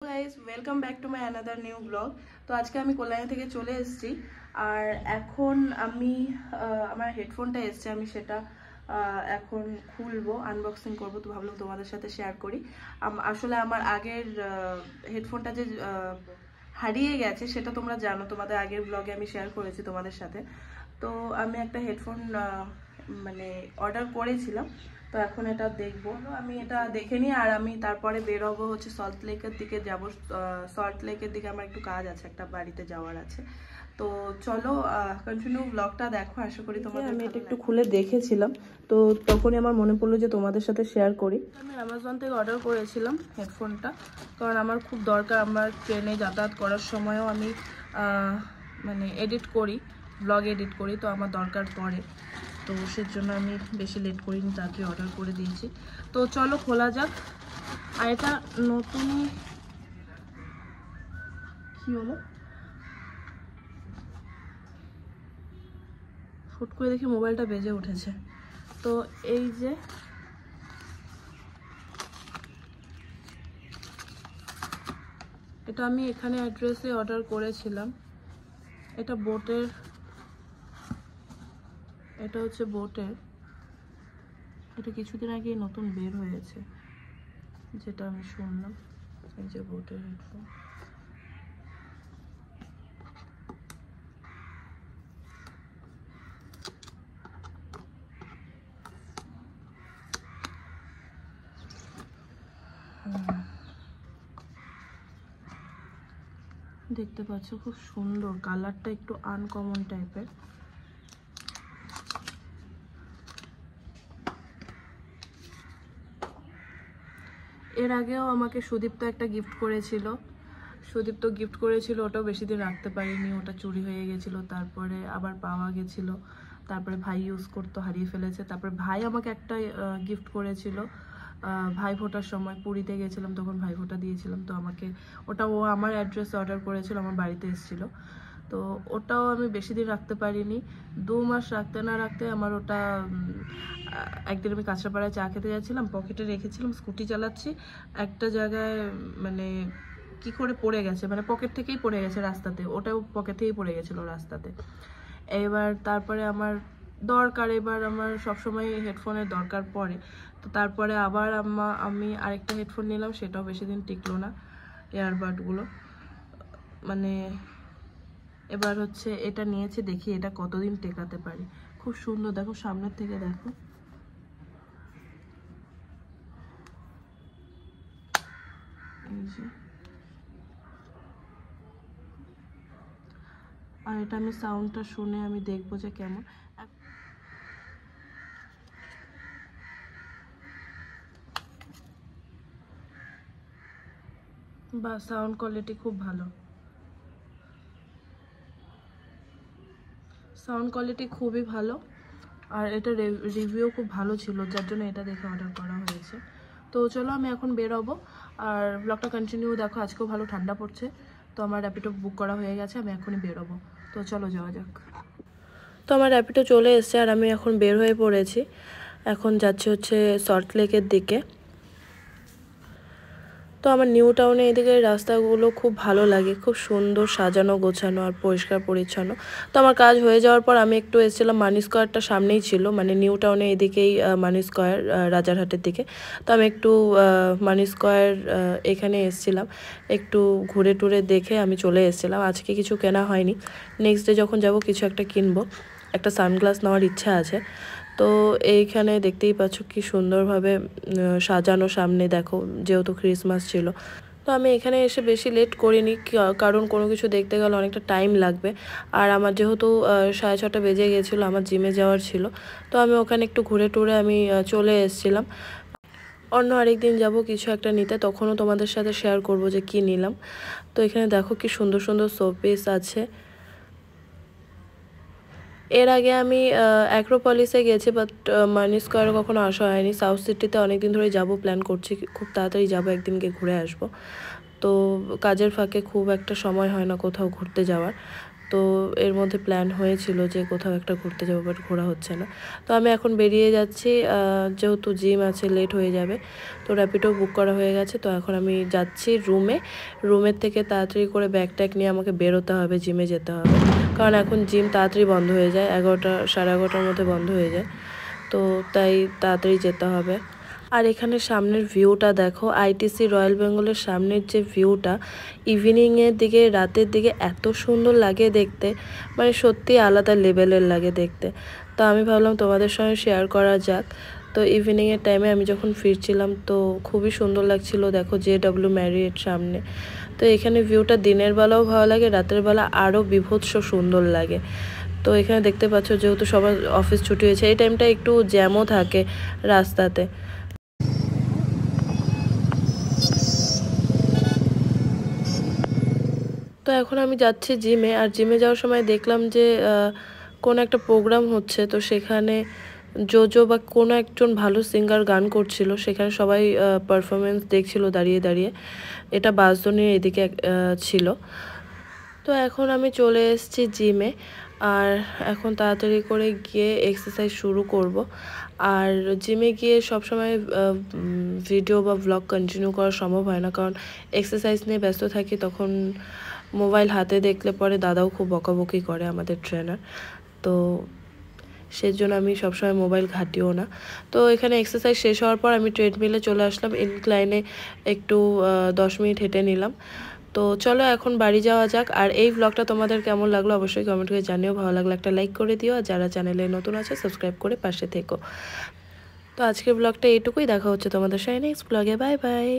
Guys welcome back to my another new blog. তো আজকে আমি কল্যাণী থেকে চলে এসেছি আর এখন আমি আমার হেডফোনটা এসছে, আমি সেটা এখন খুলবো, আনবক্সিং করবো। তো ভাবলাম তোমাদের সাথে শেয়ার করি। আসলে আমার আগের হেডফোনটা যে হারিয়ে গেছে সেটা তোমরা জানো, তোমাদের আগের ব্লগে আমি শেয়ার করেছি তোমাদের সাথে। তো আমি একটা হেডফোন মানে অর্ডার করেছিলাম, তো এখন এটা দেখবো। আমি এটা দেখে নিই আর আমি তারপরে বের হবো হচ্ছে সল্ট লেকের দিকে যাবো। সল্ট লেকের দিকে আমার একটু কাজ আছে, একটা বাড়িতে যাওয়ার আছে। তো চলো কন্টিনিউ ব্লগটা দেখো, আশা করি তোমাদের। আমি এটা একটু খুলে দেখেছিলাম, তো তখনই আমার মনে পড়লো যে তোমাদের সাথে শেয়ার করি। আমি অ্যামাজন থেকে অর্ডার করেছিলাম হেডফোনটা, কারণ আমার খুব দরকার। আমার ট্রেনে যাতায়াত করার সময়ও আমি মানে এডিট করি, ব্লগ এডিট করি, তো আমার দরকার পড়ে। তো সেজন্য আমি বেশি লেট করিনি, তাড়াতাড়ি অর্ডার করে দিয়েছি। তো চলো খোলা যাক। আর এটা নতুনই কি হলো, ফুট করে দেখি মোবাইলটা বেজে উঠেছে। তো এই যে এটা আমি এখানে অ্যাড্রেসে অর্ডার করেছিলাম। এটা বোটের, এটা হচ্ছে বোটের। এটা কিছুদিন আগেই নতুন বের হয়েছে, যেটা আমি শুনলাম। এই যে বোটের হেডফোন। দেখতে পাচ্ছ খুব সুন্দর, কালারটা একটু আনকমন টাইপের। এর আগেও আমাকে সুদীপ্ত একটা গিফট করেছিল, ওটাও বেশি দিন রাখতে পারিনি, ওটা চুরি হয়ে গেছিল, তারপরে আবার পাওয়া গেছিল, তারপরে ভাই ইউজ করতো, হারিয়ে ফেলেছে। তারপরে ভাই আমাকে একটা গিফট করেছিল ভাই ফোটার সময়, পুরীতে গেছিলাম তখন ভাই ফোটা দিয়েছিলাম। তো আমাকে ওটা ও আমার অ্যাড্রেসে অর্ডার করেছিল, আমার বাড়িতে এসেছিলো। তো ওটাও আমি বেশি দিন রাখতে পারিনি, 2 মাস রাখতে না রাখতে আমার ওটা একদিন আমি কাঁচরাপাড়ায় চা খেতে যাচ্ছিলাম, পকেটে রেখেছিলাম, স্কুটি চালাচ্ছি, একটা জায়গায় মানে কি করে পড়ে গেছে, মানে পকেট থেকেই পড়ে গেছে রাস্তাতে, ওটাও পকেট থেকেই পড়ে গেছিলো রাস্তাতে। এবার তারপরে আমার দরকার, এবার আমার সবসময় হেডফোনের দরকার পড়ে। তো তারপরে আবার আমি আরেকটা হেডফোন নিলাম, সেটাও বেশি দিন টিকলো না, এয়ারবাডগুলো। মানে এবার হচ্ছে এটা নিয়েছে, দেখি এটা কতদিন টেকাতে পারি। খুব সুন্দর, দেখো সামনের থেকে দেখো। এই যে, আর এটা আমি সাউন্ডটা শুনে আমি দেখবো যে কেমন। বা সাউন্ড কোয়ালিটি খুব ভালো, সাউন্ড কোয়ালিটি খুবই ভালো। আর এটা রিভিউ খুব ভালো ছিল, যার জন্য এটা দেখে অর্ডার করা হয়েছে। তো চলো আমি এখন বেরোবো, আর ব্লগটা কন্টিনিউ দেখো। আজকেও ভালো ঠান্ডা পড়ছে, তো আমার র্যাপিডো বুক করা হয়ে গেছে, আমি এখনই বেরোবো। তো চলো যাওয়া যাক। তো আমার র্যাপিডো চলে এসছে আর আমি এখন বের হয়ে পড়েছি। এখন যাচ্ছি হচ্ছে সল্ট লেকের দিকে। তো আমার নিউ টাউনে এদিকে রাস্তাগুলো খুব ভালো লাগে, খুব সুন্দর সাজানো গোছানো আর পরিষ্কার পরিচ্ছন্ন। তো আমার কাজ হয়ে যাওয়ার পর আমি একটু এসেছিলাম, মানি স্কোয়ারটা সামনেই ছিল, মানে নিউ টাউনে এদিকেই মানি স্কোয়ার, রাজারহাটের দিকে। তো আমি একটু মানি স্কোয়ার এখানে এসেছিলাম, একটু ঘুরে টুরে দেখে আমি চলে এসেছিলাম। আজকে কিছু কেনা হয়নি, নেক্সট ডে যখন যাব কিছু একটা কিনবো। একটা সানগ্লাস নেওয়ার ইচ্ছা আছে। তো এইখানে দেখতেই পাচ্ছ কি সুন্দরভাবে সাজানো, সামনে দেখো, যেহেতু ক্রিসমাস ছিল। তো আমি এখানে এসে বেশি লেট করিনি, কারণ কোনো কিছু দেখতে গেলে অনেকটা টাইম লাগবে। আর আমার যেহেতু 6:30 বেজে গিয়েছিলো, আমার জিমে যাওয়ার ছিল, তো আমি ওখানে একটু ঘুরে টুরে আমি চলে এসেছিলাম। অন্য আরেকদিন যাব কিছু একটা নিতে, তখনও তোমাদের সাথে শেয়ার করব যে কি নিলাম। তো এখানে দেখো কি সুন্দর সুন্দর শোপিস আছে। এর আগে আমি অ্যাক্রোপলিসে গেছি, বাট মানি স্কোয়ারে কখনো আসা হয়নি। সাউথ সিটিতে অনেকদিন ধরে যাব প্ল্যান করছি, খুব তাড়াতাড়ি যাব, একদিনকে ঘুরে আসব। তো কাজের ফাঁকে খুব একটা সময় হয় না কোথাও ঘুরতে যাওয়ার। তো এর মধ্যে প্ল্যান হয়েছিল যে কোথাও একটা ঘুরতে যাবো, বাট ঘোরা হচ্ছে না। তো আমি এখন বেরিয়ে যাচ্ছি, যেহেতু জিম আছে লেট হয়ে যাবে, তো র্যাপিডো বুক করা হয়ে গেছে। তো এখন আমি যাচ্ছি রুমের থেকে তাড়াতাড়ি করে ব্যাগ ট্যাগ নিয়ে আমাকে বেরোতে হবে, জিমে যেতে হবে, কারণ এখন জিম তাড়াতাড়ি বন্ধ হয়ে যায়, 11টা সাড়ে 11টার মধ্যে বন্ধ হয়ে যায়। তো তাই তাড়াতাড়ি যেতে হবে। আর এখানে সামনের ভিউটা দেখো, আইটিসি রয়্যাল বেঙ্গলের সামনের যে ভিউটা ইভিনিংয়ের দিকে, রাতের দিকে এত সুন্দর লাগে দেখতে, মানে সত্যি আলাদা লেভেলের লাগে দেখতে। তো আমি ভাবলাম তোমাদের সঙ্গে শেয়ার করা যাক। তো ইভিনিংয়ের টাইমে আমি যখন ফিরছিলাম তো খুবই সুন্দর লাগছিল, দেখো JW ম্যারিয়েট সামনে। তো এখানে ভিউটা দিনের বেলাও ভালো লাগে, রাতের বেলা আরও বিভৎস সুন্দর লাগে। তো এখানে দেখতে পাচ্ছ যেহেতু সবার অফিস ছুটি হয়েছে, এই টাইমটা একটু জ্যামও থাকে রাস্তাতে। তো এখন আমি যাচ্ছি জিমে, আর জিমে যাওয়ার সময় দেখলাম যে কোনো একটা প্রোগ্রাম হচ্ছে, তো সেখানে জোজো বা কোনো একজন ভালো সিঙ্গার গান করছিল, সেখানে সবাই পারফরমেন্স দেখছিল দাঁড়িয়ে দাঁড়িয়ে। এটা বাসদনির এদিকে ছিল। তো এখন আমি চলে এসেছি জিমে, আর এখন তাড়াতাড়ি করে গিয়ে এক্সারসাইজ শুরু করব। আর জিমে গিয়ে সবসময় ভিডিও বা ব্লগ কন্টিনিউ করা সম্ভব হয় না, কারণ এক্সারসাইজ নিয়ে ব্যস্ত থাকি, তখন মোবাইল হাতে দেখলে পরে দাদাও খুব বকাবকি করে আমাদের ট্রেনার। তো সেজন্য আমি সবসময় মোবাইল ঘাঁটিও না। তো এখানে এক্সারসাইজ শেষ হওয়ার পর আমি ট্রেডমিলে চলে আসলাম, ইনক্লাইনে একটু 10 মিনিট হেঁটে নিলাম। তো চলো এখন বাড়ি যাওয়া যাক। আর এই ব্লগটা তোমাদের কেমন লাগলো অবশ্যই কমেন্ট করে জানিও, ভালো লাগলে একটা লাইক করে দিও, আর যারা চ্যানেলে নতুন আছে সাবস্ক্রাইব করে পাশে থেকো। তো আজকের ব্লগটা এইটুকুই, দেখা হচ্ছে তোমাদের সাথে নেক্সট ব্লগে, বাই বাই।